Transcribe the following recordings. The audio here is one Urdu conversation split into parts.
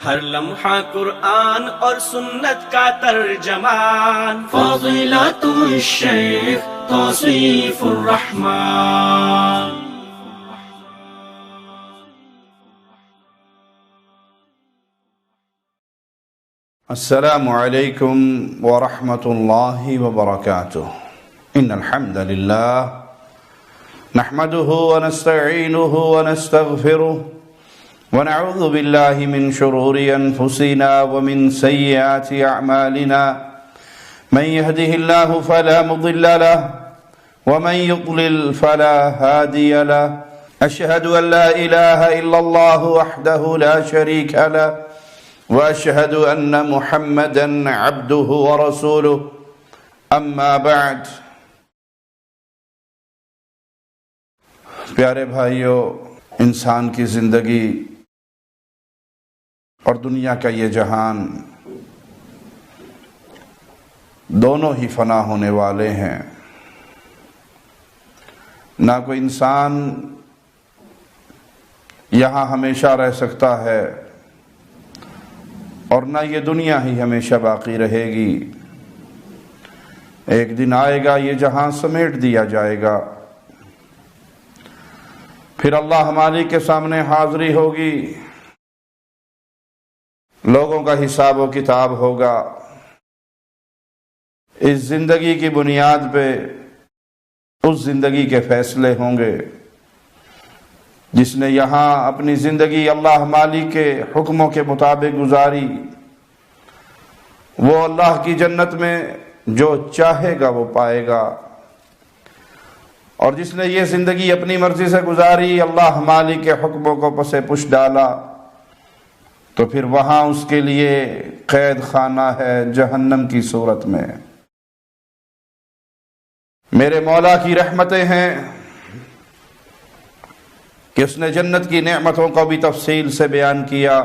ہر لمحہ قرآن اور سنت کا ترجمان، فضیلۃ الشیخ توصیف الرحمان۔ السلام علیکم ورحمۃ اللہ وبرکاتہ۔ ان الحمد للہ نحمده ونستعینه ونستغفره ونعوذ باللہ من شرور انفسنا ومن سیئات اعمالنا، من يهده الله فلا مضل له ومن يضلل فلا هادي له، اشهد ان لا اله الا الله وحده لا شريك له واشهد ان محمدا عبده ورسوله، اما بعد۔ پیارے بھائیو، انسان کی زندگی اور دنیا کا یہ جہان دونوں ہی فنا ہونے والے ہیں۔ نہ کوئی انسان یہاں ہمیشہ رہ سکتا ہے اور نہ یہ دنیا ہی ہمیشہ باقی رہے گی۔ ایک دن آئے گا یہ جہاں سمیٹ دیا جائے گا، پھر اللہ مالک کے سامنے حاضری ہوگی، لوگوں کا حساب و کتاب ہوگا۔ اس زندگی کی بنیاد پہ اس زندگی کے فیصلے ہوں گے۔ جس نے یہاں اپنی زندگی اللہ مالک کے حکموں کے مطابق گزاری، وہ اللہ کی جنت میں جو چاہے گا وہ پائے گا، اور جس نے یہ زندگی اپنی مرضی سے گزاری، اللہ مالک کے حکموں کو پس پش ڈالا، تو پھر وہاں اس کے لیے قید خانہ ہے جہنم کی صورت میں۔ میرے مولا کی رحمتیں ہیں کہ اس نے جنت کی نعمتوں کو بھی تفصیل سے بیان کیا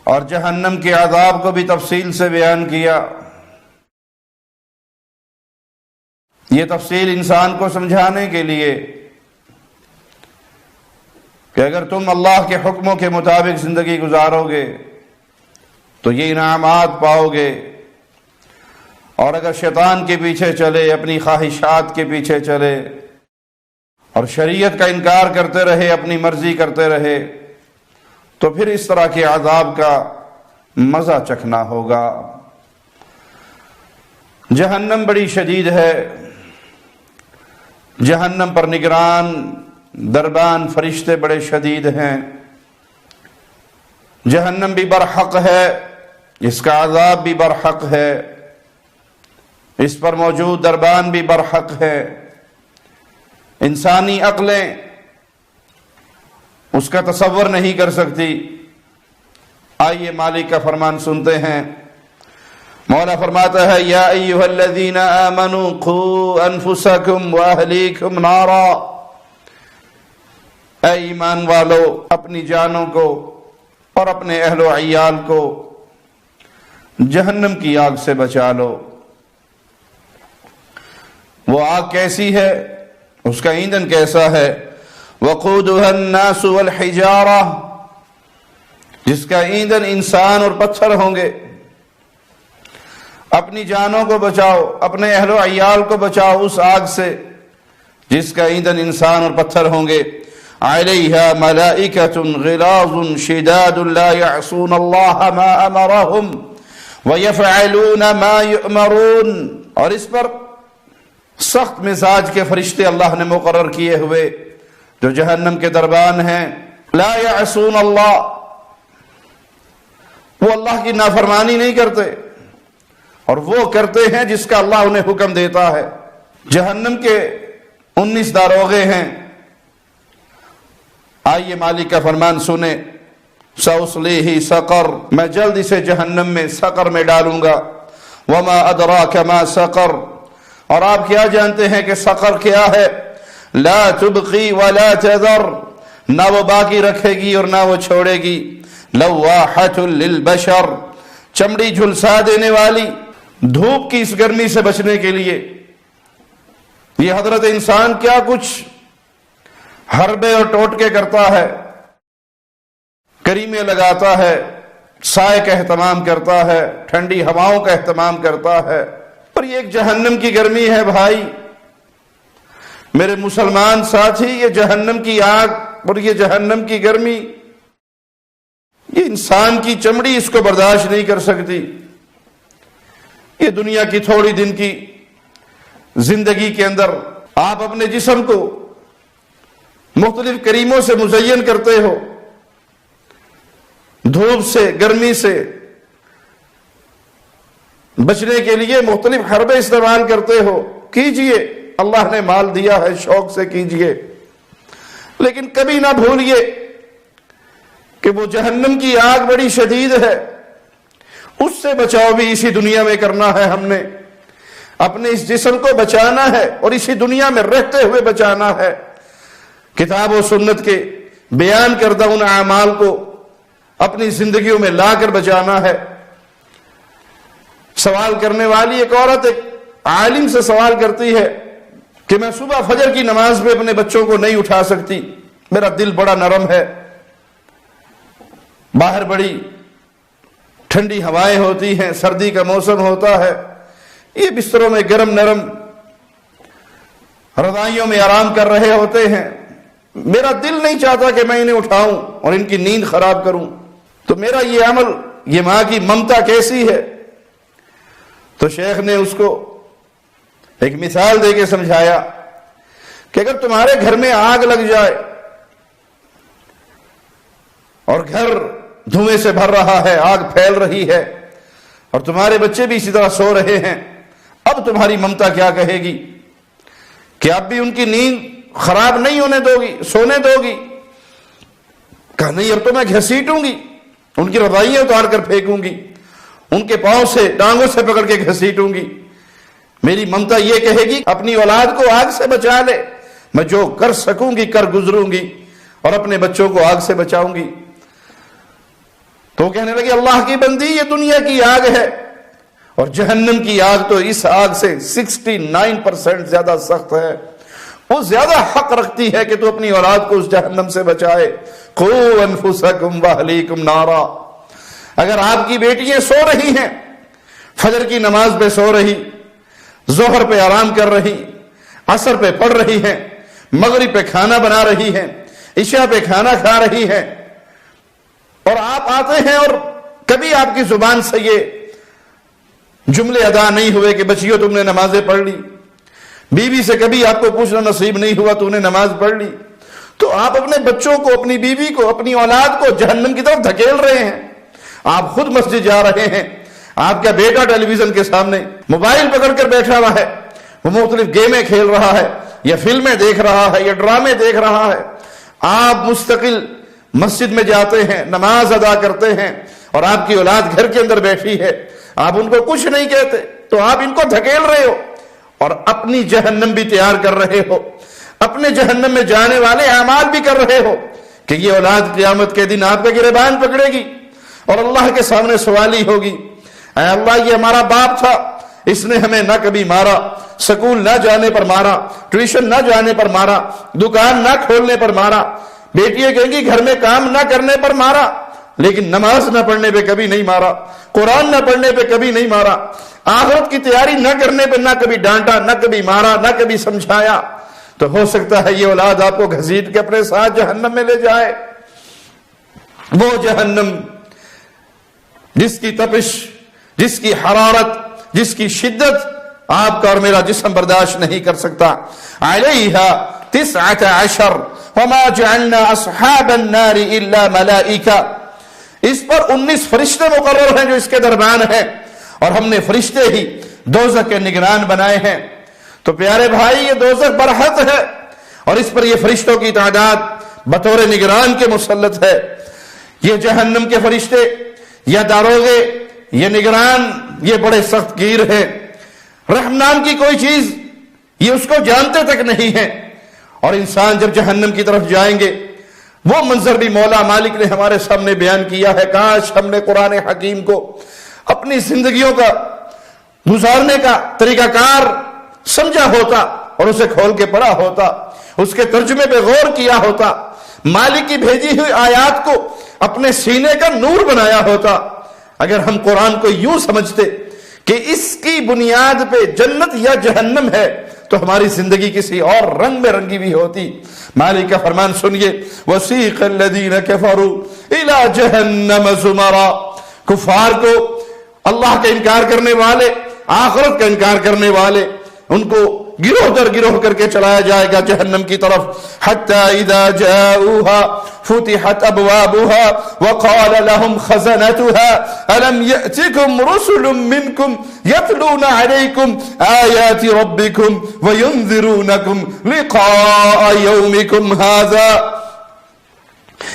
اور جہنم کے عذاب کو بھی تفصیل سے بیان کیا۔ یہ تفصیل انسان کو سمجھانے کے لیے کہ اگر تم اللہ کے حکموں کے مطابق زندگی گزارو گے تو یہ انعامات پاؤ گے، اور اگر شیطان کے پیچھے چلے، اپنی خواہشات کے پیچھے چلے اور شریعت کا انکار کرتے رہے، اپنی مرضی کرتے رہے، تو پھر اس طرح کے عذاب کا مزہ چکھنا ہوگا۔ جہنم بڑی شدید ہے، جہنم پر نگران دربان فرشتے بڑے شدید ہیں۔ جہنم بھی برحق ہے، اس کا عذاب بھی برحق ہے، اس پر موجود دربان بھی برحق ہے۔ انسانی عقلیں اس کا تصور نہیں کر سکتی۔ آئیے مالک کا فرمان سنتے ہیں۔ مولا فرماتا ہے، یا ایھا الذین آمنوا قوا انفسکم واہلیکم نارا، اے ایمان والو، اپنی جانوں کو اور اپنے اہل و عیال کو جہنم کی آگ سے بچا لو۔ وہ آگ کیسی ہے، اس کا ایندھن کیسا ہے؟ وقودها الناس والحجارہ، جس کا ایندھن انسان اور پتھر ہوں گے۔ اپنی جانوں کو بچاؤ، اپنے اہل و عیال کو بچاؤ اس آگ سے جس کا ایندھن انسان اور پتھر ہوں گے۔ علیہا ملائکۃ غلاظ شداد لا یعصون اللہ ما امرہم ویفعلون ما یؤمرون، اور اس پر سخت مزاج کے فرشتے اللہ نے مقرر کیے ہوئے جو جہنم کے دربان ہیں۔ لا یعصون اللہ، وہ اللہ کی نافرمانی نہیں کرتے، اور وہ کرتے ہیں جس کا اللہ انہیں حکم دیتا ہے۔ جہنم کے 19 داروغے ہیں۔ آئیے مالک کا فرمان سنیں۔ سأصلیہ سقر، میں جلد اسے جہنم میں سقر میں ڈالوں گا۔ وما ادراک ما سقر، اور آپ کیا جانتے ہیں کہ سقر کیا ہے؟ لا تبقی ولا تذر، نہ وہ باقی رکھے گی اور نہ وہ چھوڑے گی۔ لواحۃ للبشر، چمڑی جھلسا دینے والی، دھوپ کی اس گرمی سے بچنے کے لیے۔ یہ حضرت انسان کیا کچھ حربے اور ٹوٹکے کرتا ہے، کریمیں لگاتا ہے، سائے کا اہتمام کرتا ہے، ٹھنڈی ہواؤں کا اہتمام کرتا ہے، اور یہ ایک جہنم کی گرمی ہے بھائی میرے مسلمان ساتھی، یہ جہنم کی آگ اور یہ جہنم کی گرمی، یہ انسان کی چمڑی اس کو برداشت نہیں کر سکتی۔ یہ دنیا کی تھوڑی دن کی زندگی کے اندر آپ اپنے جسم کو مختلف کریموں سے مزین کرتے ہو، دھوپ سے، گرمی سے بچنے کے لیے مختلف حربے استعمال کرتے ہو، کیجئے، اللہ نے مال دیا ہے، شوق سے کیجئے، لیکن کبھی نہ بھولیے کہ وہ جہنم کی آگ بڑی شدید ہے، اس سے بچاؤ بھی اسی دنیا میں کرنا ہے۔ ہم نے اپنے اس جسم کو بچانا ہے اور اسی دنیا میں رہتے ہوئے بچانا ہے، کتاب و سنت کے بیان کردہ ان اعمال کو اپنی زندگیوں میں لا کر بچانا ہے۔ سوال کرنے والی ایک عورت ایک عالم سے سوال کرتی ہے کہ میں صبح فجر کی نماز میں اپنے بچوں کو نہیں اٹھا سکتی، میرا دل بڑا نرم ہے، باہر بڑی ٹھنڈی ہوائیں ہوتی ہیں، سردی کا موسم ہوتا ہے، یہ بستروں میں گرم نرم رضائیوں میں آرام کر رہے ہوتے ہیں، میرا دل نہیں چاہتا کہ میں انہیں اٹھاؤں اور ان کی نیند خراب کروں، تو میرا یہ عمل، یہ ماں کی ممتا کیسی ہے؟ تو شیخ نے اس کو ایک مثال دے کے سمجھایا کہ اگر تمہارے گھر میں آگ لگ جائے اور گھر دھوئیں سے بھر رہا ہے، آگ پھیل رہی ہے، اور تمہارے بچے بھی اسی طرح سو رہے ہیں، اب تمہاری ممتا کیا کہے گی کہ اب بھی ان کی نیند خراب نہیں ہونے دو گی، سونے دو گی؟ کہا نہیں، اب تو میں گھسیٹوں گی، ان کی رضائیاں اتار کر پھینکوں گی، ان کے پاؤں سے، ٹانگوں سے پکڑ کے گھسیٹوں گی۔ میری ممتا یہ کہے گی اپنی اولاد کو آگ سے بچا لے، میں جو کر سکوں گی کر گزروں گی اور اپنے بچوں کو آگ سے بچاؤں گی۔ تو کہنے لگے اللہ کی بندی، یہ دنیا کی آگ ہے اور جہنم کی آگ تو اس آگ سے 69% زیادہ سخت ہے، وہ زیادہ حق رکھتی ہے کہ تو اپنی اولاد کو اس جہنم سے بچائے۔ قوا انفسکم واہلیکم نارا۔ اگر آپ کی بیٹیاں سو رہی ہیں، فجر کی نماز پہ سو رہی، ظہر پہ آرام کر رہی، عصر پہ پڑھ رہی ہیں، مغرب پہ کھانا بنا رہی ہیں، عشاء پہ کھانا کھا رہی ہیں، اور آپ آتے ہیں اور کبھی آپ کی زبان سے یہ جملے ادا نہیں ہوئے کہ بچیوں تم نے نمازیں پڑھ لی، بیوی سے کبھی آپ کو پوچھنا نصیب نہیں ہوا تو انہیں نماز پڑھ لی، تو آپ اپنے بچوں کو، اپنی بیوی کو، اپنی اولاد کو جہنم کی طرف دھکیل رہے ہیں۔ آپ خود مسجد جا رہے ہیں، آپ کا بیٹا ٹیلی ویژن کے سامنے موبائل پکڑ کر بیٹھا ہوا ہے، وہ مختلف گیمیں کھیل رہا ہے یا فلمیں دیکھ رہا ہے یا ڈرامے دیکھ رہا ہے، آپ مستقل مسجد میں جاتے ہیں، نماز ادا کرتے ہیں، اور آپ کی اولاد گھر کے اندر بیٹھی ہے، آپ ان کو کچھ نہیں کہتے، تو آپ ان کو دھکیل رہے ہو اور اپنی جہنم بھی تیار کر رہے ہو، اپنے جہنم میں جانے والے اعمال بھی کر رہے ہو کہ یہ اولاد قیامت کے دن آپ کا گریبان پکڑے گی اور اللہ کے سامنے سوالی ہوگی، اے اللہ یہ ہمارا باپ تھا، اس نے ہمیں نہ کبھی مارا، سکول نہ جانے پر مارا، ٹیوشن نہ جانے پر مارا، دکان نہ کھولنے پر مارا، بیٹیاں کہیں گی گھر میں کام نہ کرنے پر مارا، لیکن نماز نہ پڑھنے پہ کبھی نہیں مارا، قرآن نہ پڑھنے پہ کبھی نہیں مارا، آخرت کی تیاری نہ کرنے پہ نہ کبھی ڈانٹا، نہ کبھی مارا، نہ کبھی سمجھایا، تو ہو سکتا ہے یہ اولاد آپ کو گھسیٹ کے اپنے ساتھ جہنم میں لے جائے۔ وہ جہنم جس کی تپش، جس کی حرارت، جس کی شدت آپ کا اور میرا جسم برداشت نہیں کر سکتا۔ علیہا 19 وما جعلنا اصحاب النار الا ملائکہ، اس پر 19 فرشتے مقرر ہیں جو اس کے درمیان ہیں، اور ہم نے فرشتے ہی دوزخ کے نگران بنائے ہیں۔ تو پیارے بھائی یہ دوزخ برحق ہے اور اس پر یہ فرشتوں کی تعداد بطور نگران کے مسلط ہے۔ یہ جہنم کے فرشتے یا داروغے، یہ نگران، یہ بڑے سخت گیر ہیں، رحم نام کی کوئی چیز یہ اس کو جانتے تک نہیں ہے۔ اور انسان جب جہنم کی طرف جائیں گے، وہ منظر بھی مولا مالک نے ہمارے سامنے بیان کیا ہے۔ کاش ہم نے قرآن حکیم کو اپنی زندگیوں کا گزارنے کا طریقہ کار سمجھا ہوتا اور اسے کھول کے پڑھا ہوتا، اس کے ترجمے پہ غور کیا ہوتا، مالک کی بھیجی ہوئی آیات کو اپنے سینے کا نور بنایا ہوتا. اگر ہم قرآن کو یوں سمجھتے کہ اس کی بنیاد پہ جنت یا جہنم ہے تو ہماری زندگی کسی اور رنگ میں رنگی بھی ہوتی. مالک کا فرمان سنیے، وَسِيقَ الَّذِينَ كَفَرُوا إِلَى جَهَنَّمَ زُمَرًا. کفار کو، اللہ کا انکار کرنے والے، آخرت کا انکار کرنے والے، ان کو گروہ در گروہ کر کے چلایا جائے گا جہنم کی طرف. حَتَّى إِذَا جَاءُوهَا فتحت ابوابها وقال لهم خزنتها الم ياتكم رسل منكم يتلون عليكم آيات ربكم وينذرونكم لقاء يومكم هذا.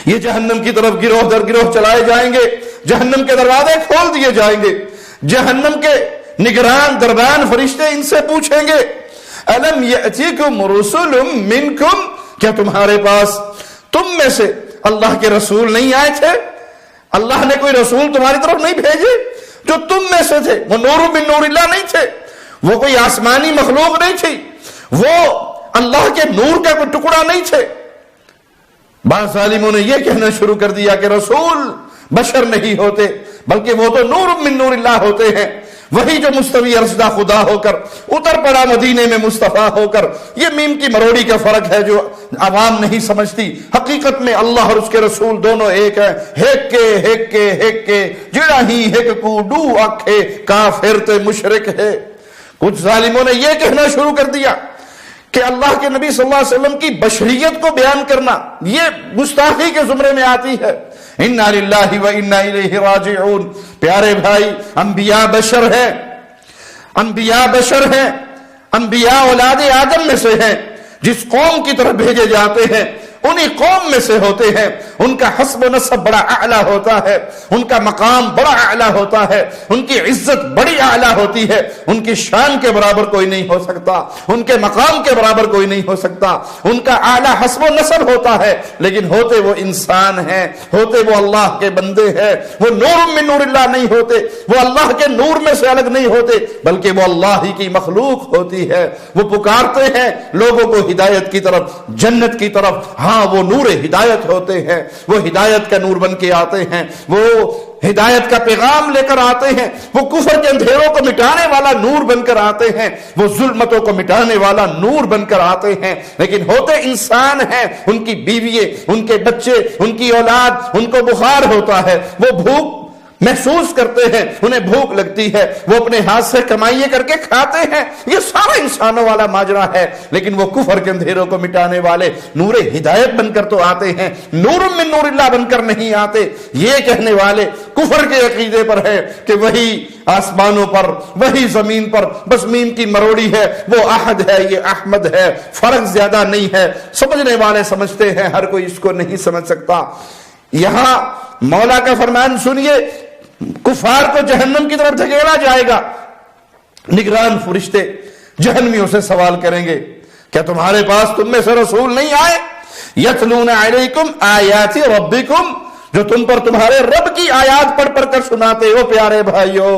یہ جہنم کی طرف گروہ در گروہ چلائے جائیں گے، جہنم کے دروازے کھول دیے جائیں گے. جہنم کے نگران دربان فرشتے ان سے پوچھیں گے، الم یاتیکم رسل منکم، کیا تمہارے پاس، تم میں سے اللہ کے رسول نہیں آئے تھے؟ اللہ نے کوئی رسول تمہاری طرف نہیں بھیجے جو تم میں سے تھے؟ وہ نور من نور اللہ نہیں تھے، وہ کوئی آسمانی مخلوق نہیں تھی، وہ اللہ کے نور کا کوئی ٹکڑا نہیں تھے. بعض ظالموں نے یہ کہنا شروع کر دیا کہ رسول بشر نہیں ہوتے بلکہ وہ تو نور من نور اللہ ہوتے ہیں، وہی جو مستوی ارشدہ خدا ہو کر اتر پڑا مدینے میں مصطفیٰ ہو کر. یہ میم کی مروڑی کا فرق ہے جو عوام نہیں سمجھتی. حقیقت میں اللہ اور اس کے رسول دونوں ایک ہیں. ہیک کے جڑا ہی ہیک کو ڈو آکھے کافر تے مشرک ہے. کچھ ظالموں نے یہ کہنا شروع کر دیا کہ اللہ کے نبی صلی اللہ علیہ وسلم کی بشریت کو بیان کرنا یہ گستاخی کے زمرے میں آتی ہے. انا للہ و انا الیہ راجعون. پیارے بھائی، انبیاء بشر ہیں، انبیاء بشر ہیں، انبیاء اولاد آدم میں سے ہیں. جس قوم کی طرف بھیجے جاتے ہیں انہی قوم میں سے ہوتے ہیں. ان کا حسب و نسب بڑا اعلیٰ ہوتا ہے، ان کا مقام بڑا اعلیٰ ہوتا ہے، ان کی عزت بڑی اعلیٰ ہوتی ہے. ان کی شان کے برابر کوئی نہیں ہو سکتا، ان کے مقام کے برابر کوئی نہیں ہو سکتا. ان کا اعلیٰ حسب و نسب ہوتا ہے، لیکن ہوتے وہ انسان ہیں، ہوتے وہ اللہ کے بندے ہیں. وہ نور من نور اللہ نہیں ہوتے، وہ اللہ کے نور میں سے الگ نہیں ہوتے بلکہ وہ اللہ ہی کی مخلوق ہوتی ہے. وہ پکارتے ہیں لوگوں کو ہدایت کی طرف، جنت کی طرف. ہاں وہ نور ہدایت ہوتے ہیں، وہ ہدایت کا نور بن کے آتے ہیں، وہ ہدایت کا پیغام لے کر آتے ہیں، وہ کفر کے اندھیروں کو مٹانے والا نور بن کر آتے ہیں، وہ ظلمتوں کو مٹانے والا نور بن کر آتے ہیں. لیکن ہوتے انسان ہیں، ان کی بیویے، ان کے بچے، ان کی اولاد، ان کو بخار ہوتا ہے، وہ بھوک محسوس کرتے ہیں، انہیں بھوک لگتی ہے، وہ اپنے ہاتھ سے کمائیے کر کے کھاتے ہیں. یہ سارا انسانوں والا ماجرا ہے. لیکن وہ کفر کے اندھیروں کو مٹانے والے نور ہدایت بن کر تو آتے ہیں، نور من نور اللہ بن کر نہیں آتے. یہ کہنے والے کفر کے عقیدے پر ہے کہ وہی آسمانوں پر، وہی زمین پر، بس میم کی مروڑی ہے، وہ احد ہے، یہ احمد ہے، فرق زیادہ نہیں ہے. سمجھنے والے سمجھتے ہیں، ہر کوئی اس کو نہیں سمجھ سکتا. یہاں مولا کا فرمان سنیے، کفار کو جہنم کی طرف دھکیلا جائے گا. نگران فرشتے جہنمیوں سے سوال کریں گے، کیا تمہارے پاس تم میں سے رسول نہیں آئے؟ یتلون علیکم آیات ربکم، جو تم پر تمہارے رب کی آیات پڑھ پڑھ کر سناتے ہو. پیارے بھائیو،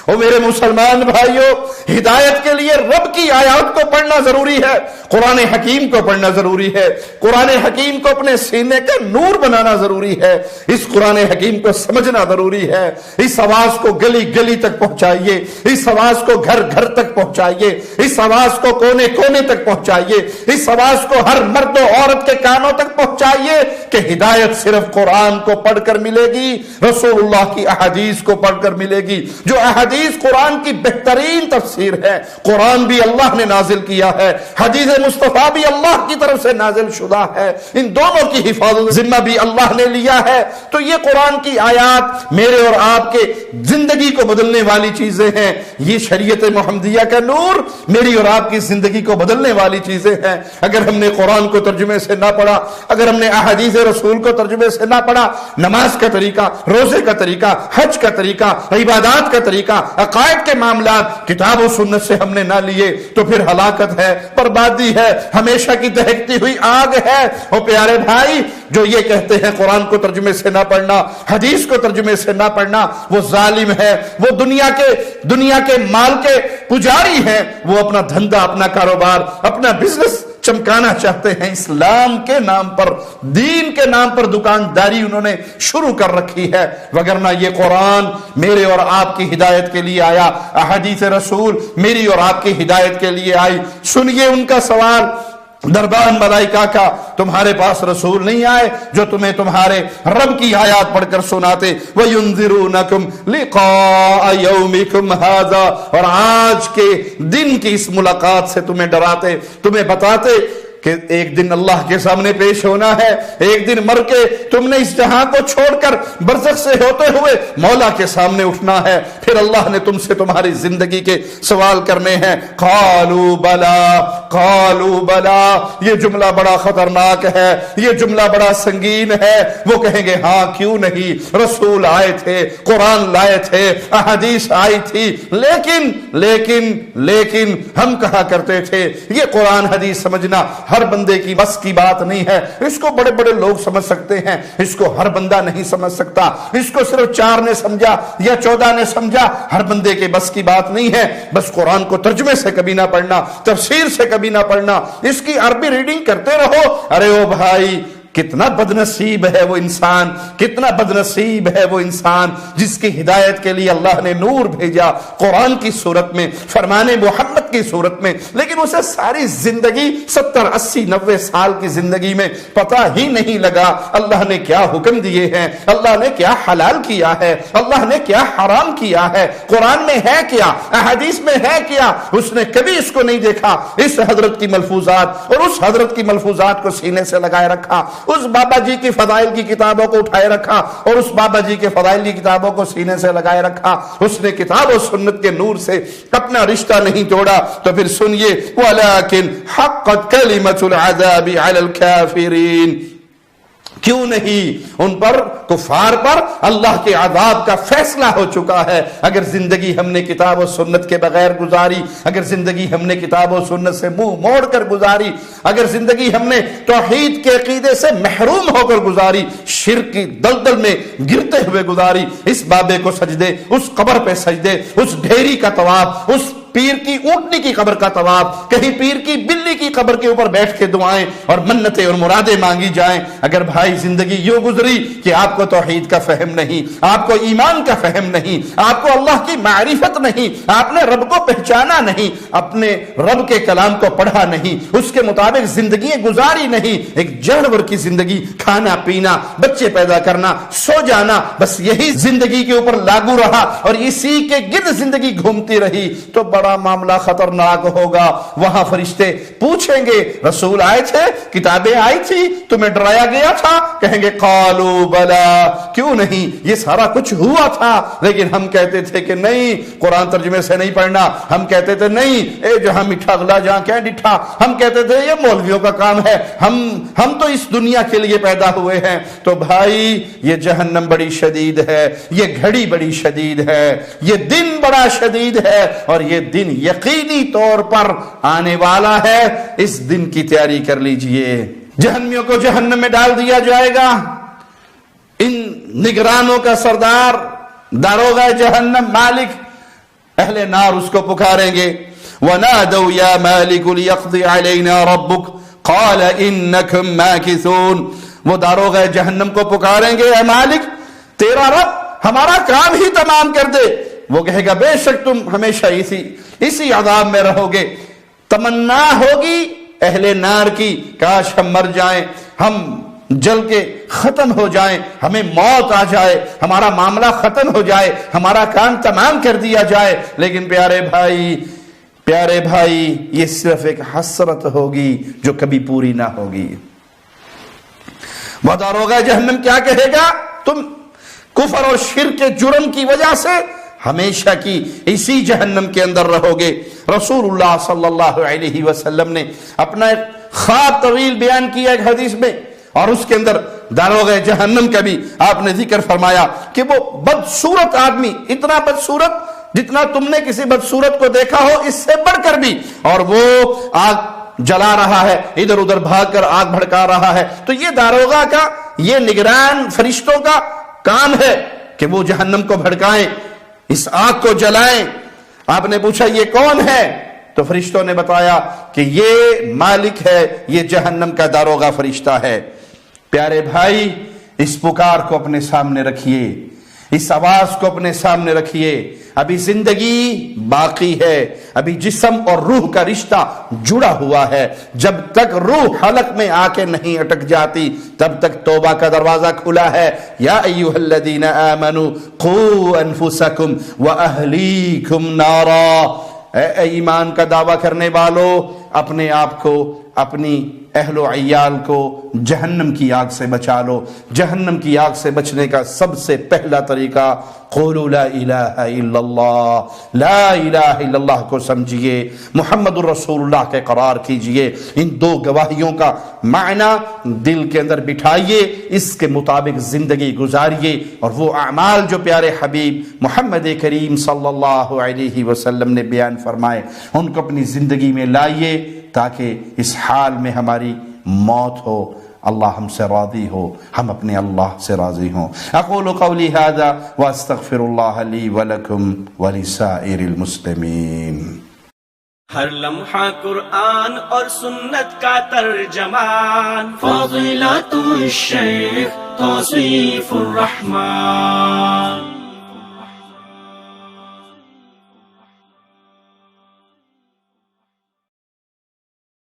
او میرے مسلمان بھائیو، ہدایت کے لیے رب کی آیات کو پڑھنا ضروری ہے، قرآن حکیم کو پڑھنا ضروری ہے، قرآن حکیم کو اپنے سینے کا نور بنانا ضروری ہے. اس قرآن حکیم کو سمجھنا ضروری ہے. اس آواز کو گلی گلی تک پہنچائیے، اس آواز کو گھر گھر تک پہنچائیے، اس آواز کو کونے کونے تک پہنچائیے، اس آواز کو ہر مرد و عورت کے کانوں تک پہنچائیے کہ ہدایت صرف قرآن کو پڑھ کر ملے گی، رسول اللہ کی احادیث کو پڑھ کر ملے گی. جو احادیث قرآن کی بہترین تفسیر ہے. قرآن بھی اللہ نے نازل کیا ہے، حدیث مصطفیٰ بھی اللہ کی طرف سے نازل شدہ ہے، ان دونوں کی حفاظت ذمہ بھی اللہ نے لیا ہے. تو یہ قرآن کی آیات میرے اور آپ کے زندگی کو بدلنے والی چیزیں ہیں. یہ شریعت محمدیہ کا نور میری اور آپ کی زندگی کو بدلنے والی چیزیں ہیں. اگر ہم نے قرآن کو ترجمے سے نہ پڑھا، اگر ہم نے احادیث رسول کو ترجمے سے نہ پڑھا، نماز کا طریقہ، روزے کا طریقہ، حج کا طریقہ، عبادات کا طریقہ، عقائد کے معاملات کتاب و سنت سے ہم نے نہ لیے تو پھر ہلاکت ہے، بربادی ہے، ہمیشہ کی دہکتی ہوئی آگ ہے. اور پیارے بھائی، جو یہ کہتے ہیں قرآن کو ترجمے سے نہ پڑھنا، حدیث کو ترجمے سے نہ پڑھنا، وہ ظالم ہے، وہ دنیا کے مال کے پجاری ہیں. وہ اپنا دھندا، اپنا کاروبار، اپنا بزنس چمکانا چاہتے ہیں، اسلام کے نام پر، دین کے نام پر دکانداری انہوں نے شروع کر رکھی ہے، وگرنہ یہ قرآن میرے اور آپ کی ہدایت کے لیے آیا، احادیث رسول میری اور آپ کی ہدایت کے لیے آئی۔ سنیے ان کا سوال دربان ملائکہ کا، تمہارے پاس رسول نہیں آئے جو تمہیں تمہارے رب کی آیات پڑھ کر سناتے؟ وَيُنذِرُونَكُمْ لِقَاءَ يَوْمِكُمْ هَذَا، اور آج کے دن کی اس ملاقات سے تمہیں ڈراتے، تمہیں بتاتے کہ ایک دن اللہ کے سامنے پیش ہونا ہے، ایک دن مر کے تم نے اس جہاں کو چھوڑ کر برزخ سے ہوتے ہوئے مولا کے سامنے اٹھنا ہے، پھر اللہ نے تم سے تمہاری زندگی کے سوال کرنے ہیں۔ قالوا بلا، یہ جملہ بڑا خطرناک ہے، یہ جملہ بڑا سنگین ہے۔ وہ کہیں گے ہاں کیوں نہیں، رسول آئے تھے، قرآن لائے تھے، احادیث آئی تھی، لیکن ہم کہا کرتے تھے یہ قرآن حدیث سمجھنا ہر بندے کی بس کی بات نہیں ہے، اس کو بڑے بڑے لوگ سمجھ سکتے ہیں، اس کو ہر بندہ نہیں سمجھ سکتا، اس کو صرف 4 نے سمجھا یا 14 نے سمجھا، ہر بندے کے بس کی بات نہیں ہے۔ بس قرآن کو ترجمے سے کبھی نہ پڑھنا، تفسیر سے کبھی نہ پڑھنا، اس کی عربی ریڈنگ کرتے رہو۔ ارے او بھائی، کتنا بدنصیب ہے وہ انسان، کتنا بدنصیب ہے وہ انسان جس کی ہدایت کے لیے اللہ نے نور بھیجا قرآن کی صورت میں، فرمان محمد کی صورت میں، لیکن اسے ساری زندگی 70 80 90 سال کی زندگی میں پتہ ہی نہیں لگا اللہ نے کیا حکم دیے ہیں، اللہ نے کیا حلال کیا ہے، اللہ نے کیا حرام کیا ہے، قرآن میں ہے کیا، احادیث میں ہے کیا، اس نے کبھی اس کو نہیں دیکھا۔ اس حضرت کی ملفوظات اور اس حضرت کی ملفوظات کو سینے سے لگائے رکھا، اس بابا جی کی فضائل کی کتابوں کو اٹھائے رکھا اور اس بابا جی کے فضائل کی کتابوں کو سینے سے لگائے رکھا، اس نے کتاب و سنت کے نور سے اپنا رشتہ نہیں توڑا۔ تو پھر سنیے وَلَكِنْ حَقَّتْ كَلِمَةُ الْعَذَابِ عَلَى الْكَافِرِينَ، کیوں نہیں ان پر، کفار پر اللہ کے عذاب کا فیصلہ ہو چکا ہے۔ اگر زندگی ہم نے کتاب و سنت کے بغیر گزاری، اگر زندگی ہم نے کتاب و سنت سے منہ موڑ کر گزاری، اگر زندگی ہم نے توحید کے عقیدے سے محروم ہو کر گزاری، شرک کی دلدل میں گرتے ہوئے گزاری، اس بابے کو سجدے، اس قبر پہ سجدے، اس ڈھیری کا طواف، اس پیر کی اونٹنی کی قبر کا طواف، کہیں پیر کی بلی کی قبر کے اوپر بیٹھ کے دعائیں اور منتیں اور مرادیں مانگی جائیں۔ اگر بھائی زندگی یوں گزری کہ آپ کو توحید کا فہم نہیں، آپ کو ایمان کا فہم نہیں، آپ کو اللہ کی معرفت نہیں، آپ نے رب کو پہچانا نہیں، اپنے رب کے کلام کو پڑھا نہیں، اس کے مطابق زندگی گزاری نہیں، ایک جانور کی زندگی، کھانا پینا، بچے پیدا کرنا، سو جانا، بس یہی زندگی کے اوپر لاگو رہا اور اسی کے گرد زندگی گھومتی رہی، تو بڑا معاملہ خطرناک ہوگا۔ وہاں فرشتے پوچھیں گے رسول آئے تھے، کتابیں آئی تھی، تمہیں ڈرایا گیا تھا؟ کہیں گے قالوا بلا، کیوں نہیں، یہ سارا کچھ ہوا تھا، لیکن ہم کہتے تھے کہ نہیں، قرآن ترجمے سے نہیں پڑھنا، ہم کہتے تھے نہیں، اے جہاں میٹھا گلا جہاں کیا ڈٹھا، ہم کہتے تھے یہ مولویوں کا کام ہے، ہم تو اس دنیا کے لیے پیدا ہوئے ہیں۔ تو بھائی یہ جہنم بڑی شدید ہے، یہ گھڑی بڑی شدید ہے، یہ دن بڑا شدید ہے، اور یہ دن یقینی طور پر آنے والا ہے۔ اس دن کی تیاری کر لیجئے۔ جہنمیوں کو جہنم میں ڈال دیا جائے گا، ان نگرانوں کا سردار داروغہ جہنم مالک، اہل نار اس کو پکاریں گے، وَنَادَوْا يَا مَالِكُ لِيَقْضِ عَلَيْنَا رَبُّكَ قَالَ إِنَّكُمْ مَاكِثُونَ، وہ داروغہ جہنم کو پکاریں گے، اے مالک تیرا رب ہمارا کام ہی تمام کر دے۔ وہ کہے گا بے شک تم ہمیشہ اسی عذاب میں رہو گے۔ تمنا ہوگی اہل نار کی، کاش ہم مر جائیں، ہم جل کے ختم ہو جائیں، ہمیں موت آ جائے، ہمارا معاملہ ختم ہو جائے، ہمارا کام تمام کر دیا جائے۔ لیکن پیارے بھائی یہ صرف ایک حسرت ہوگی جو کبھی پوری نہ ہوگی۔ وہ داروغہ جہنم کیا کہے گا؟ تم کفر اور شرک کے جرم کی وجہ سے ہمیشہ کی اسی جہنم کے اندر رہو گے۔ رسول اللہ صلی اللہ علیہ وسلم نے اپنا ایک خواب طویل بیان کیا ایک حدیث میں، اور اس کے اندر داروغہ جہنم کا بھی آپ نے ذکر فرمایا کہ وہ بدصورت آدمی، اتنا بدصورت جتنا تم نے کسی بدصورت کو دیکھا ہو، اس سے بڑھ کر بھی، اور وہ آگ جلا رہا ہے، ادھر ادھر بھاگ کر آگ بھڑکا رہا ہے۔ تو یہ داروغہ کا، یہ نگران فرشتوں کا کام ہے کہ وہ جہنم کو بھڑکائیں، اس آگ کو جلائیں۔ آپ نے پوچھا یہ کون ہے؟ تو فرشتوں نے بتایا کہ یہ مالک ہے، یہ جہنم کا داروغہ فرشتہ ہے۔ پیارے بھائی، اس پکار کو اپنے سامنے رکھیے، اس آواز کو اپنے سامنے رکھیے۔ ابھی زندگی باقی ہے، ابھی جسم اور روح کا رشتہ جڑا ہوا ہے۔ جب تک روح حلق میں آ کے نہیں اٹک جاتی تب تک توبہ کا دروازہ کھلا ہے۔ یا ایھا الذین آمنوا قوا انفسکم واہلیکم نارا، اے ایمان کا دعویٰ کرنے والو، اپنے آپ کو، اپنی اہل و عیال کو جہنم کی آگ سے بچا لو۔ جہنم کی آگ سے بچنے کا سب سے پہلا طریقہ قولوا لا الہ الا اللہ، لا الہ الا اللہ کو سمجھیے، محمد الرسول اللہ کے قرار کیجئے۔ ان دو گواہیوں کا معنی دل کے اندر بٹھائیے، اس کے مطابق زندگی گزاریے، اور وہ اعمال جو پیارے حبیب محمد کریم صلی اللہ علیہ وسلم نے بیان فرمائے ان کو اپنی زندگی میں لائیے، تاکہ اس حال میں ہماری موت ہو، اللہ ہم سے راضی ہو، ہم اپنے اللہ سے راضی ہوں۔ اقول قولی ھذا واستغفر اللہ لی ولکم ولسائر المسلمین۔ ہر لمحہ قرآن اور سنت کا ترجمان، فضیلت الشیخ توصیف الرحمان۔